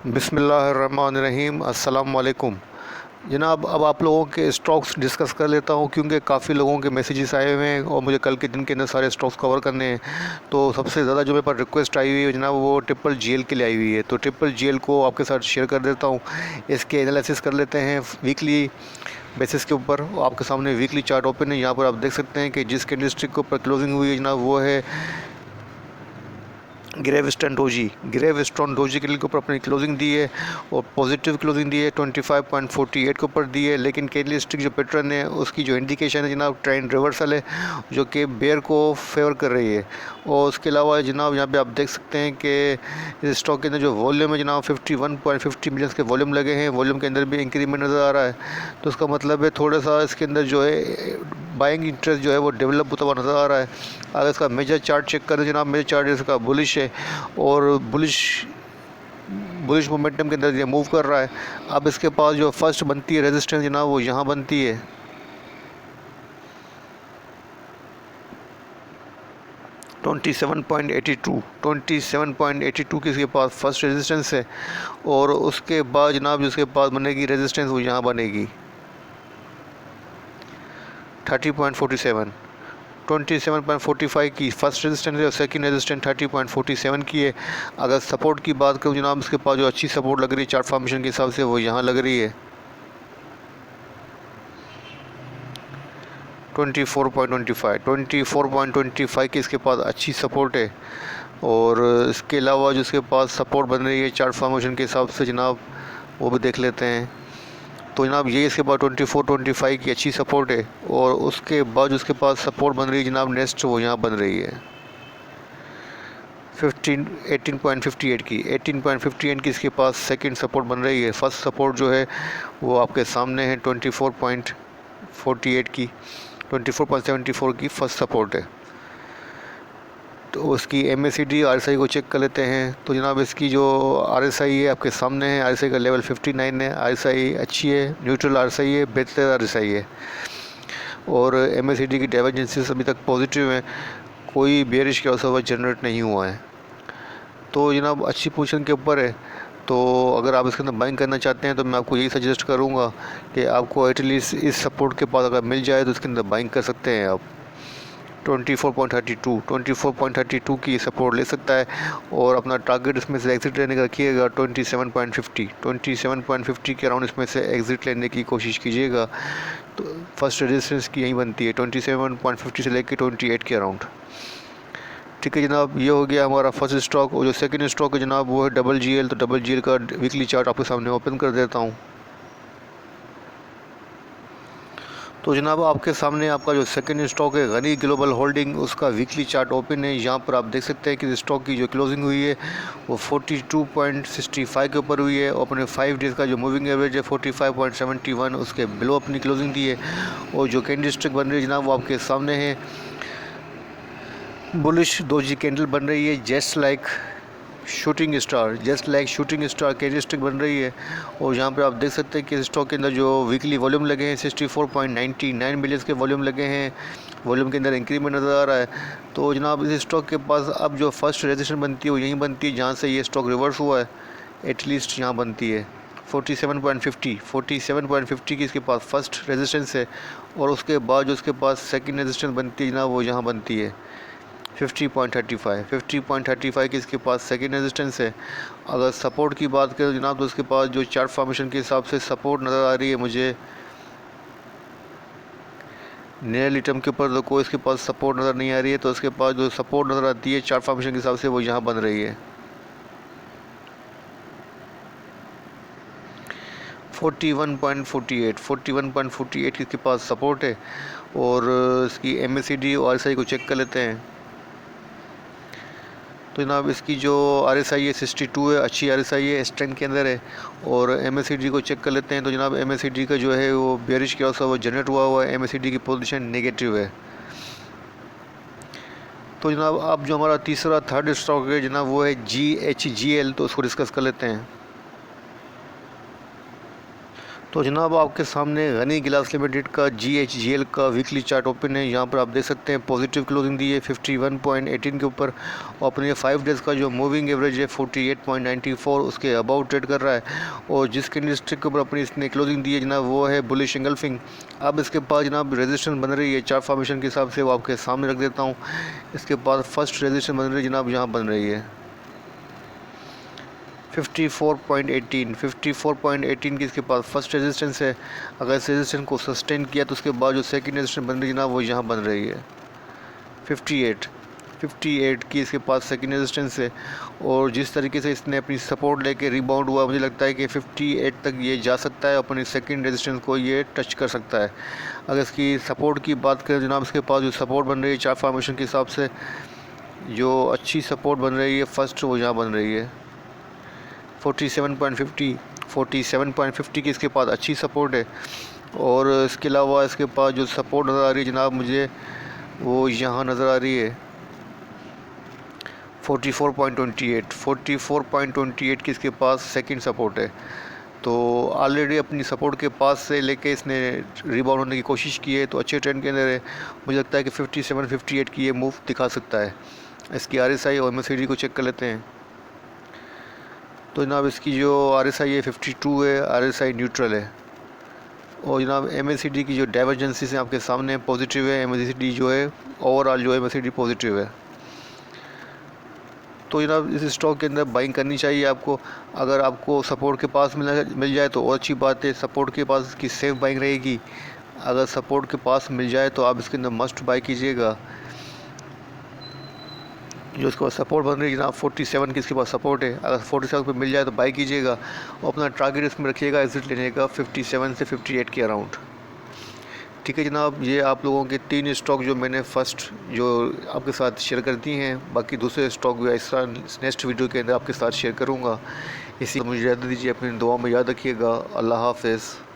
बिस्मिल्लाहिर्रहमानिर्रहीम। अस्सलाम वालेकुम जनाब। अब आप लोगों के स्टॉक्स डिस्कस कर लेता हूँ, क्योंकि काफ़ी लोगों के मैसेजेस आए हुए हैं और मुझे कल के दिन के अंदर सारे स्टॉक्स कवर करने हैं। तो सबसे ज़्यादा जो मेरे पास रिक्वेस्ट आई हुई है जनाब, वो ट्रिपल जीएल के लिए आई हुई है। तो ट्रिपल जीएल को आपके साथ शेयर कर देता हूँ। इसके एनालिसिस कर लेते हैं वीकली बेसिस के ऊपर। आपके सामने वीकली चार्ट ओपन है। यहाँ पर आप देख सकते हैं कि जिस कैंडलस्टिक के ऊपर क्लोजिंग हुई है जनाब, वो है ग्रेवस्टोन डोजी के ऊपर अपनी क्लोजिंग दी है और पॉजिटिव क्लोजिंग दी है 25.48 के ऊपर दी है। लेकिन कैंडलस्टिक जो पैटर्न है उसकी जो इंडिकेशन है जनाब, ट्रेंड रिवर्सल है, जो कि बेयर को फेवर कर रही है। और उसके अलावा जनाब यहाँ पे आप देख सकते हैं कि स्टॉक के अंदर जो वॉल्यूम है जनाब 51.50 मिलियन के वॉल्यूम लगे हैं। वॉल्यूम के अंदर भी इंक्रीमेंट नज़र आ रहा है। तो उसका मतलब है थोड़ा सा इसके अंदर जो है बाइंग इंटरेस्ट जो है वो डेवलप होता हुआ नज़र आ रहा है। अगर इसका मेजर चार्ट चेक करें जनाब, मेजर चार्ट इसका बुलिश है और बुलिश मोमेंटम के अंदर ये मूव कर रहा है। अब इसके पास जो फर्स्ट बनती है रेजिस्टेंस जनाब, वो यहाँ बनती है 27.82 की इसके पास फर्स्ट रेजिस्टेंस है। और उसके बाद जनाब जिसके पास बनेगी रेजिस्टेंस वो यहाँ बनेगी 30.47। 27.45 की फर्स्ट रेजिस्टेंस है और सेकंड रेजिस्टेंस 30.47 की है। अगर सपोर्ट की बात करूँ जनाब, इसके पास जो अच्छी सपोर्ट लग रही है चार्ट फॉर्मेशन के हिसाब से, वो यहाँ लग रही है 24.25 की इसके पास अच्छी सपोर्ट है। और इसके अलावा जो इसके पास सपोर्ट बन रही है चार्ट फॉर्मेशन के हिसाब से जनाब, वो भी देख लेते हैं। तो जनाब ये इसके बाद 24-25 की अच्छी सपोर्ट है। और उसके बाद उसके पास सपोर्ट बन रही है जनाब नेक्स्ट, वो यहाँ बन रही है 18.58 की इसके पास सेकंड सपोर्ट बन रही है। फर्स्ट सपोर्ट जो है वो आपके सामने है 24.74 की फर्स्ट सपोर्ट है। तो उसकी MACD RSI को चेक कर लेते हैं। तो जनाब इसकी जो RSI है आपके सामने है। RSI का लेवल 59 है। RSI अच्छी है, न्यूट्रल RSI है, बेहतर RSI है। और MACD की डाइवर्जेंसेस अभी तक पॉजिटिव है, कोई बेयरिश का असर जनरेट नहीं हुआ है। तो जनाब अच्छी पोजीशन के ऊपर है। तो अगर आप इसके अंदर बाइंग करना चाहते हैं तो मैं आपको यही सजेस्ट करूंगा कि आपको एटलीस्ट इस सपोर्ट के पास अगर मिल जाए तो इसके अंदर बाइंग कर सकते हैं आप। 24.32 की सपोर्ट ले सकता है। और अपना टारगेट इसमें से एग्ज़िट लेने का रखिएगा 27.50 के अराउंड इसमें से एग्ज़िट लेने की कोशिश कीजिएगा। तो फर्स्ट रेजिस्टेंस की यही बनती है 27.50 से लेकर 28 के अराउंड। ठीक है जनाब, ये हो गया हमारा फर्स्ट स्टॉक। और जो सेकंड स्टॉक है जनाब वो है डबल जीएल। तो डबल जीएल का वीकली चार्ट आपके सामने ओपन कर देता हूँ। तो जनाब आपके सामने आपका जो सेकंड स्टॉक है गनी ग्लोबल होल्डिंग, उसका वीकली चार्ट ओपन है। यहाँ पर आप देख सकते हैं कि स्टॉक की जो क्लोजिंग हुई है वो 42.65 के ऊपर हुई है। और अपने 5 डेज़ का जो मूविंग एवरेज है 45.71, उसके बिलो अपनी क्लोजिंग दी है। और जो कैंडलस्टिक बन रही है जनाब वो आपके सामने है, बुलिश डोजी कैंडल बन रही है, just like shooting star candlestick बन रही है। और यहाँ पर आप देख सकते हैं कि स्टॉक के अंदर जो वीकली वॉल्यूम लगे हैं 64.99 मिलियन के वॉल्यूम लगे हैं। वॉल्यूम के अंदर इंक्रीमेंट नज़र आ रहा है। तो जनाब इस स्टॉक के पास अब जो फर्स्ट रेजिस्टेंस बनती है वो यहीं बनती है जहाँ से ये स्टॉक रिवर्स हुआ है। एटलीस्ट यहाँ बनती है 47.50 की इसके पास फर्स्ट रेजिस्टेंस है। और उसके बाद जो उसके पास सेकंड रेजिस्टेंस बनती है जनाब, वो यहाँ बनती है 50.35 की इसके पास सेकंड रेजिस्टेंस है। अगर सपोर्ट की बात करें जनाब, तो उसके पास जो चार्ट फॉर्मेशन के हिसाब से सपोर्ट नज़र आ रही है मुझे नियर लिटम के ऊपर, तो कोई इसके पास सपोर्ट नज़र नहीं आ रही है। तो इसके पास जो सपोर्ट नज़र आती है चार्ट फॉर्मेशन के हिसाब से वो यहाँ बन रही है 41.48 की इसके पास सपोर्ट है। और इसकी MACD और RSI को चेक कर लेते हैं। तो जनाब इसकी जो RSI है 62 है, अच्छी RSI है, स्ट्रेंथ के अंदर है। और MACD को चेक कर लेते हैं। तो जनाब MACD का जो है वो बेरिश के वो जनरेट हुआ है। MACD की पोजीशन नेगेटिव है। तो जनाब अब जो हमारा थर्ड स्टॉक है जनाब वो है GHGL। तो उसको डिस्कस कर लेते हैं। तो जनाब आपके सामने गनी गिलास लिमिटेड का GHGL का वीकली चार्ट ओपन है। यहाँ पर आप देख सकते हैं पॉजिटिव क्लोजिंग दी है 51.18 के ऊपर। और अपने 5 डेज़ का जो मूविंग एवरेज है 48.94 उसके अबाउट ट्रेड कर रहा है। और जिस कैंडलस्टिक के ऊपर अपनी इसने क्लोजिंग दी है जनाब वो है बुलिश एंगल्फिंग। अब इसके पास जनाब रेजिस्टेंस बन रही है चार्ट फॉर्मेशन के हिसाब से, वो आपके सामने रख देता हूँ। इसके बाद फर्स्ट रेजिस्टेंस बन रही है जनाब, यहाँ बन रही है 54.18 की इसके पास फर्स्ट रेजिस्टेंस है। अगर इस रेजिस्टेंस को सस्टेन किया तो उसके बाद जो सेकंड रेजिस्टेंस बन रही है ना वो यहाँ बन रही है 58 की इसके पास सेकंड रेजिस्टेंस है। और जिस तरीके से इसने अपनी सपोर्ट लेके रिबाउंड हुआ, मुझे लगता है कि 58 तक ये जा सकता है, अपनी सेकंड रेजिस्टेंस को ये टच कर सकता है। अगर इसकी सपोर्ट की बात करें जनाब, इसके पास जो सपोर्ट बन रही है चार्ट फॉर्मेशन के हिसाब से, जो अच्छी सपोर्ट बन रही है फर्स्ट वो यहाँ बन रही है 47.50 की इसके पास अच्छी सपोर्ट है। और इसके अलावा इसके पास जो सपोर्ट नज़र आ रही है जनाब मुझे वो यहाँ नज़र आ रही है 44.28 की इसके पास सेकंड सपोर्ट है। तो ऑलरेडी अपनी सपोर्ट के पास से लेके इसने रिबाउंड होने की कोशिश की है, तो अच्छे ट्रेंड के अंदर है। मुझे लगता है कि 57-58 की ये मूव दिखा सकता है। इसकी RSI और MACD को चेक कर लेते हैं। तो जनाब इसकी जो RSI है 52 है, RSI न्यूट्रल है। और जनाब MACD की जो डाइवर्जेंसीज हैं आपके सामने पॉजिटिव है। MACD जो है ओवरऑल जो है MACD पॉजिटिव है। तो जनाब इस स्टॉक के अंदर बाइंग करनी चाहिए आपको। अगर आपको सपोर्ट के पास मिल जाए तो और अच्छी बात है, सपोर्ट के पास की सेफ बाइंग रहेगी। अगर सपोर्ट के पास मिल जाए तो आप इसके अंदर मस्ट बाई कीजिएगा। जो इसके पास सपोर्ट बन रही है जनाब 47 की इसके पास सपोर्ट है, अगर 47 पे मिल जाए तो बाई कीजिएगा। और अपना टारगेट इसमें रखिएगा एग्जिट लेने का 57 से 58 के अराउंड। ठीक है जनाब, ये आप लोगों के 3 स्टॉक जो मैंने फर्स्ट जो आपके साथ शेयर कर दी हैं। बाकी दूसरे स्टॉक भी इस नेक्स्ट वीडियो के अंदर आपके साथ शेयर करूँगा। इसी मुझे याद दीजिए, अपनी दुआ में याद रखिएगा। अल्लाह हाफ़िज़।